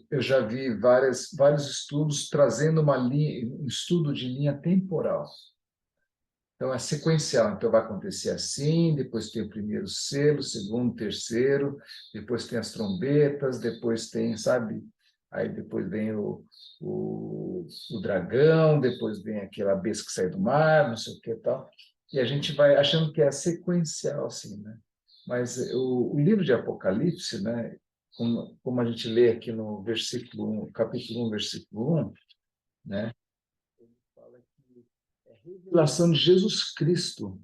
eu já vi vários estudos trazendo um estudo de linha temporal. Então, é sequencial. Então, vai acontecer assim, depois tem o primeiro selo, o segundo, terceiro, depois tem as trombetas, depois tem, sabe? Aí depois vem o dragão, depois vem aquela besta que sai do mar, não sei o que e tal. E a gente vai achando que é sequencial, assim, né? Mas o livro de Apocalipse, né? Como a gente lê aqui no versículo 1, capítulo 1, versículo 1, né? Fala que é a revelação de Jesus Cristo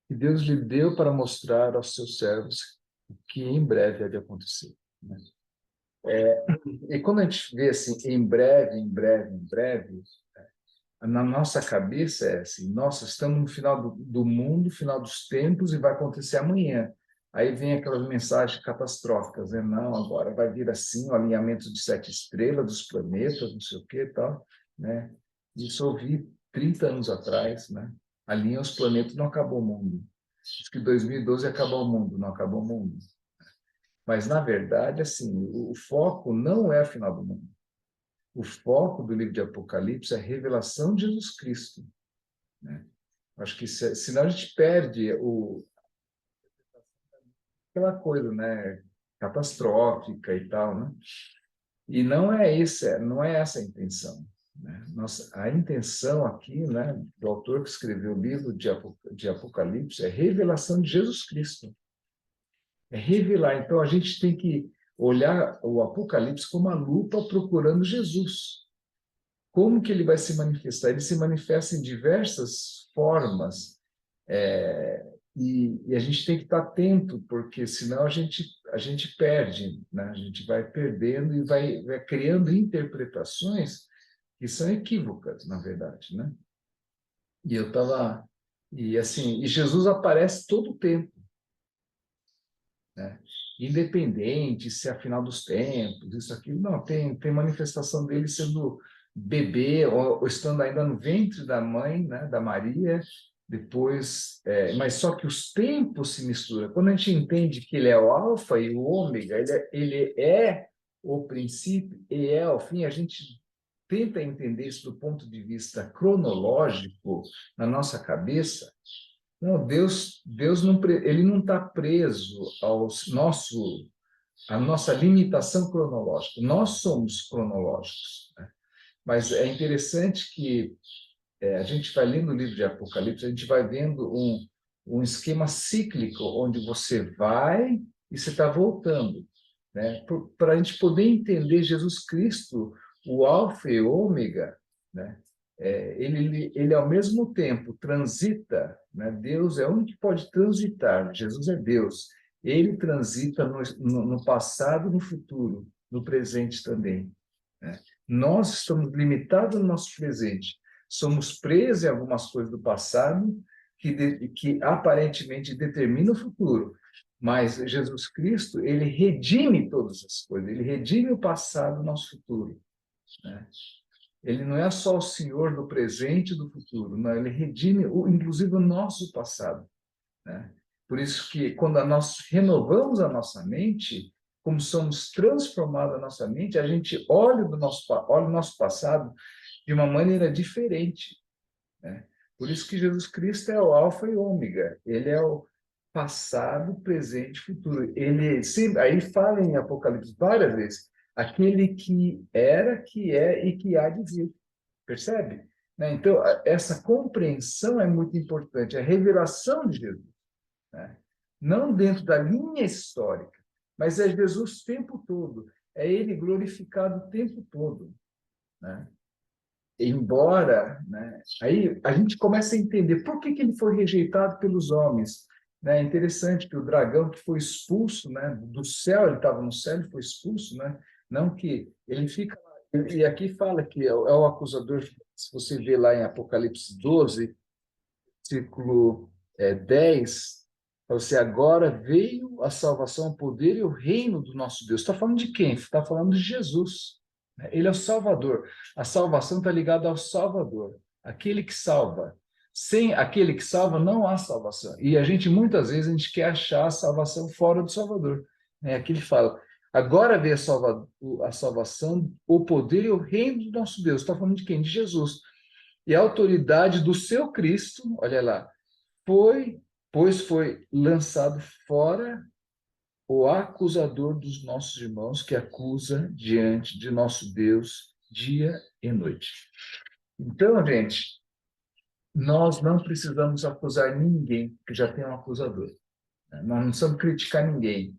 que Deus lhe deu para mostrar aos seus servos o que em breve há de acontecer, né? E quando a gente vê assim, em breve, em breve, em breve, na nossa cabeça é assim, nossa, estamos no final do mundo, final dos tempos e vai acontecer amanhã. Aí vem aquelas mensagens catastróficas, né? Não, agora vai vir assim, o alinhamento de 7 estrelas, dos planetas, não sei o que e tal, né? Isso eu ouvi 30 anos atrás, né? Alinha os planetas, não acabou o mundo. Diz que 2012 acabou o mundo, não acabou o mundo. Mas, na verdade, assim, o foco não é o final do mundo. O foco do livro de Apocalipse é a revelação de Jesus Cristo, né? Acho que senão a gente perde aquela coisa, né, catastrófica e tal, né? E não é essa a intenção, né? A intenção aqui, né, do autor que escreveu o livro de Apocalipse é a revelação de Jesus Cristo. É revelar. Então, a gente tem que olhar o Apocalipse com uma lupa procurando Jesus. Como que ele vai se manifestar? Ele se manifesta em diversas formas, e a gente tem que estar atento, porque senão a gente perde, né? A gente vai perdendo e vai criando interpretações que são equívocas, na verdade, né? E eu estava... E assim, e Jesus aparece todo o tempo, né? Independente se é a final dos tempos, isso aqui, não, tem manifestação dele sendo bebê ou estando ainda no ventre da mãe, né, da Maria, depois, mas só que os tempos se misturam. Quando a gente entende que ele é o alfa e o ômega, ele é o princípio e é o fim, a gente tenta entender isso do ponto de vista cronológico na nossa cabeça. Não, Deus não, ele não está preso à nossa limitação cronológica. Nós somos cronológicos, né? Mas é interessante que a gente vai lendo o livro de Apocalipse, a gente vai vendo um esquema cíclico, onde você vai e você está voltando, né? Para a gente poder entender Jesus Cristo, o alfa e ômega, né? Ele ao mesmo tempo transita, né? Deus é o único que pode transitar, Jesus é Deus. Ele transita no passado, no futuro, no presente também, né? Nós estamos limitados no nosso presente, somos presos em algumas coisas do passado que aparentemente determinam o futuro, mas Jesus Cristo, ele redime todas as coisas, ele redime o passado, o nosso futuro, né? Ele não é só o Senhor do presente e do futuro, não, ele redime, inclusive, o nosso passado, né? Por isso que quando nós renovamos a nossa mente, como somos transformados a nossa mente, a gente olha o nosso passado de uma maneira diferente, né? Por isso que Jesus Cristo é o alfa e ômega, ele é o passado, presente e futuro. Ele sempre, aí fala em Apocalipse várias vezes, aquele que era, que é e que há de vir. Percebe? Né? Então, essa compreensão é muito importante, a revelação de Jesus, né? Não dentro da linha histórica, mas é Jesus o tempo todo, é ele glorificado o tempo todo, né? Embora, né, aí a gente começa a entender por que ele foi rejeitado pelos homens, né? É interessante que o dragão que foi expulso, né, do céu, ele estava no céu e foi expulso, né? Não que ele fica lá, e aqui fala que é o acusador, se você vê lá em Apocalipse 12, versículo 10, fala assim, agora veio a salvação, o poder e o reino do nosso Deus. Está falando de quem? Está falando de Jesus, né? Ele é o Salvador. A salvação está ligada ao Salvador, aquele que salva. Sem aquele que salva, não há salvação. E a gente, muitas vezes, a gente quer achar a salvação fora do Salvador, né? Aqui ele fala, Agora veio a salvação, o poder e o reino do nosso Deus. Está falando de quem? De Jesus. E a autoridade do seu Cristo, olha lá, pois foi lançado fora o acusador dos nossos irmãos, que acusa diante de nosso Deus dia e noite. Então, gente, nós não precisamos acusar ninguém, que já tem um acusador. Nós não precisamos criticar ninguém.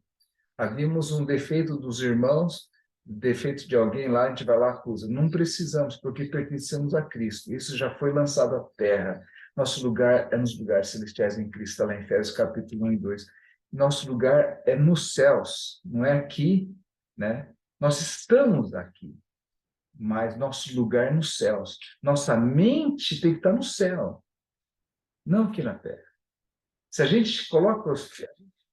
Havíamos um defeito dos irmãos, defeito de alguém lá, a gente vai lá e acusa. Não precisamos, porque pertencemos a Cristo. Isso já foi lançado à terra. Nosso lugar é nos lugares celestiais em Cristo, lá em Efésios capítulo 1 e 2. Nosso lugar é nos céus, não é aqui, né? Nós estamos aqui, mas nosso lugar é nos céus. Nossa mente tem que estar no céu, não aqui na terra. Se a gente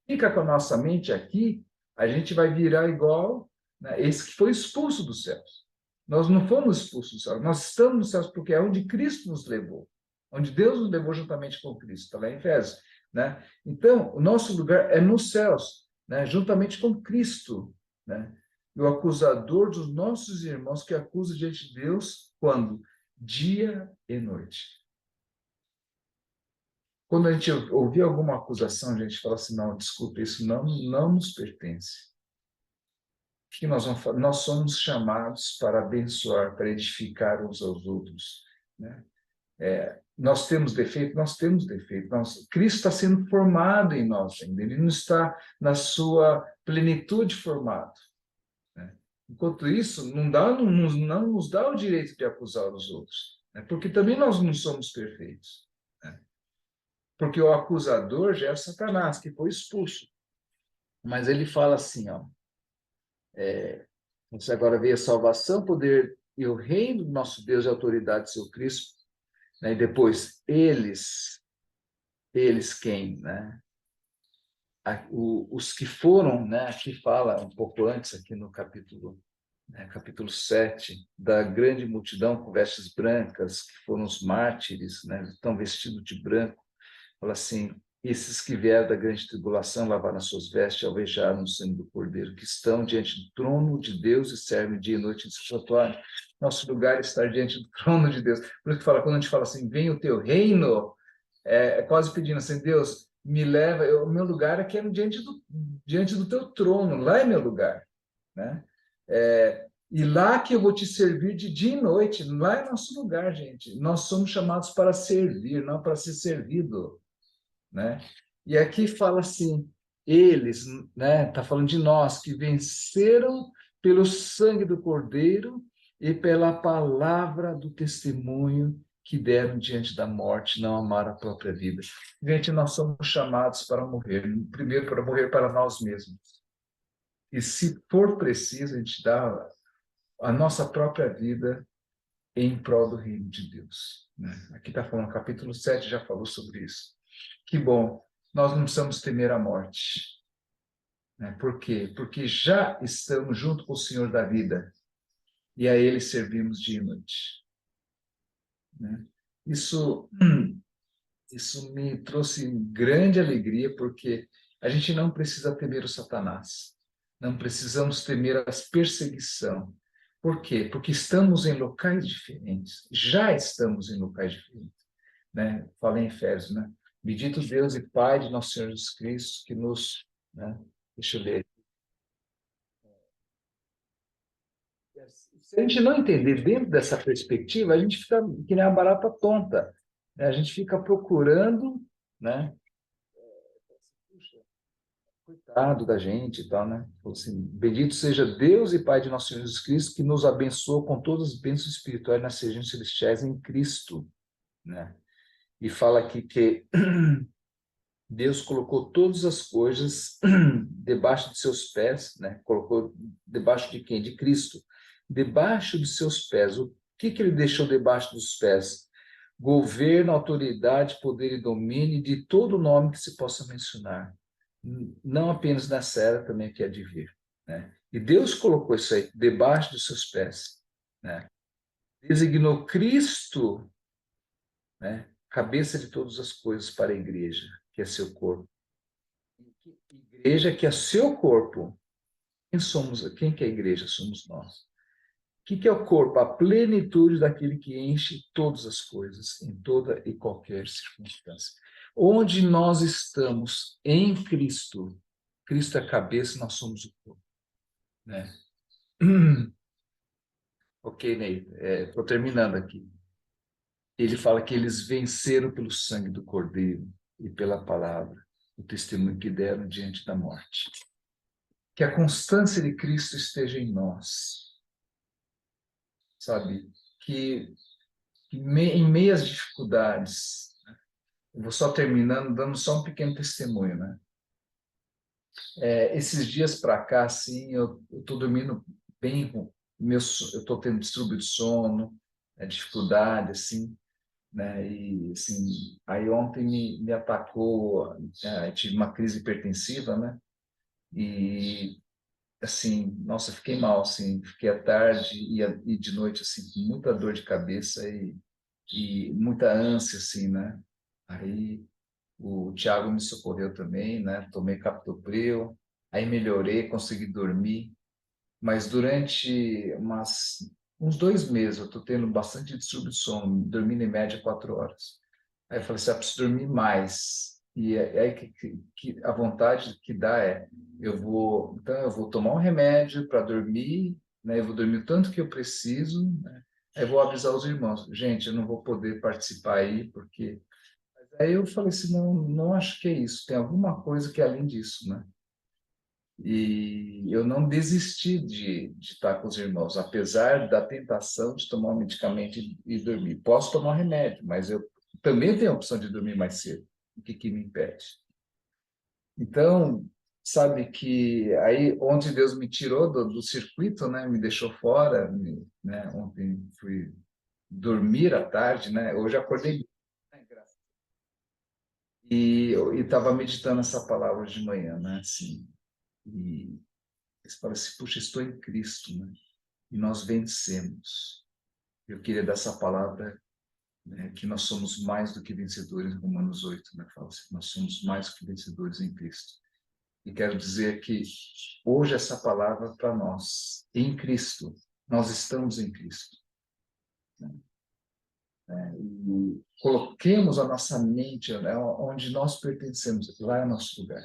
fica com a nossa mente aqui, a gente vai virar igual, né, esse que foi expulso dos céus. Nós não fomos expulsos dos céus, nós estamos nos céus porque é onde Cristo nos levou, onde Deus nos levou juntamente com Cristo, está lá em Efésios, né? Então, o nosso lugar é nos céus, né, juntamente com Cristo, né? E o acusador dos nossos irmãos que acusa diante de Deus, quando? Dia e noite. Quando a gente ouvir alguma acusação, a gente fala assim, não, desculpa, isso não nos pertence. O que nós vamos fazer? Nós somos chamados para abençoar, para edificar uns aos outros, né? Nós temos defeito? Nós temos defeito. Cristo está sendo formado em nós ainda, ele não está na sua plenitude formado, né? Enquanto isso, não nos dá o direito de acusar os outros, né? Porque também nós não somos perfeitos, né? Porque o acusador já é Satanás, que foi expulso. Mas ele fala assim, ó, você agora vê a salvação, poder e o reino do nosso Deus e a autoridade do seu Cristo, né? E depois, eles quem, né? Os que foram, né? Aqui fala um pouco antes, aqui no capítulo, né? Capítulo 7, da grande multidão com vestes brancas, que foram os mártires, né? Estão vestidos de branco. Fala assim, esses que vieram da grande tribulação lavaram as suas vestes, alvejaram no sangue do Cordeiro, que estão diante do trono de Deus e servem dia e noite em seu santuário. Nosso lugar é estar diante do trono de Deus. Por isso que fala, quando a gente fala assim, vem o teu reino, é quase pedindo assim, Deus, me leva, o meu lugar aqui é diante do teu trono, lá é meu lugar, né? E lá que eu vou te servir de dia e noite, lá é nosso lugar, gente. Nós somos chamados para servir, não para ser servido, né? E aqui fala assim, eles, né? Tá falando de nós que venceram pelo sangue do Cordeiro e pela palavra do testemunho que deram diante da morte, não amaram a própria vida. Gente, nós somos chamados para morrer, primeiro para morrer para nós mesmos. E se for preciso, a gente dá a nossa própria vida em prol do reino de Deus, né? Aqui está falando, capítulo 7 já falou sobre isso. Que bom, nós não precisamos temer a morte, né? Por quê? Porque já estamos junto com o Senhor da vida e a Ele servimos dia e noite, né? Isso, isso me trouxe grande alegria, porque a gente não precisa temer o Satanás, não precisamos temer a perseguição. Por quê? Porque estamos em locais diferentes, já estamos em locais diferentes, né? Falei em Efésios, né? Bendito Deus e Pai de nosso Senhor Jesus Cristo, que nos, né? Deixa eu ler. Se a gente não entender dentro dessa perspectiva, a gente fica que nem uma barata tonta, né? A gente fica procurando, né? Puxa, coitado da gente e tal, né? Assim, bendito seja Deus e Pai de nosso Senhor Jesus Cristo, que nos abençoou com todas as bênçãos espirituais nas regiões celestiais em Cristo, né? E fala aqui que Deus colocou todas as coisas debaixo de seus pés, né? Colocou debaixo de quem? De Cristo. Debaixo de seus pés. O que ele deixou debaixo dos pés? Governo, autoridade, poder e domínio de todo nome que se possa mencionar. Não apenas nessa era também que é de vir, né? E Deus colocou isso aí debaixo dos seus pés, né? Designou Cristo, né? Cabeça de todas as coisas para a igreja, que é seu corpo. Igreja que é seu corpo, Quem que é a igreja? Somos nós. O que é o corpo? A plenitude daquele que enche todas as coisas, em toda e qualquer circunstância. Onde nós estamos em Cristo, Cristo é a cabeça, nós somos o corpo. Né? Ok, Ney, estou terminando aqui. Ele fala que eles venceram pelo sangue do Cordeiro e pela palavra, o testemunho que deram diante da morte. Que a constância de Cristo esteja em nós, sabe? Em meio às dificuldades, eu vou só terminando, dando só um pequeno testemunho, né? Esses dias para cá, assim, eu estou dormindo bem, eu estou tendo distúrbio de sono, dificuldade, assim, né? E assim, aí ontem me atacou, tive uma crise hipertensiva, né? E assim, nossa, fiquei mal, assim, fiquei à tarde e de noite assim, com muita dor de cabeça e muita ânsia, assim, né? Aí o Thiago me socorreu também, né? Tomei captopril, aí melhorei, consegui dormir, mas durante uns 2 meses eu estou tendo bastante distúrbio de sono, dormindo em média 4 horas. Aí eu falei assim, preciso dormir mais. E é aí que a vontade que dá então eu vou tomar um remédio para dormir, né? Eu vou dormir o tanto que eu preciso, né? Aí eu vou avisar os irmãos, gente, eu não vou poder participar aí, porque... Aí eu falei assim, não, não acho que é isso, tem alguma coisa que é além disso, né? E eu não desisti de estar com os irmãos, apesar da tentação de tomar um medicamento e dormir. Posso tomar remédio, mas eu também tenho a opção de dormir mais cedo. O que me impede? Então, sabe que aí ontem Deus me tirou do circuito, né? Me deixou fora, né? Ontem fui dormir à tarde, né? Hoje acordei, né? E estava meditando essa palavra de manhã, né? Assim, e você fala assim, puxa, estou em Cristo, né? E nós vencemos. Eu queria dar essa palavra, né, que nós somos mais do que vencedores, em Romanos 8, né? Fala assim, nós somos mais do que vencedores em Cristo. E quero dizer que hoje essa palavra para nós, em Cristo, nós estamos em Cristo. Né? E coloquemos a nossa mente, né, onde nós pertencemos, lá é nosso lugar.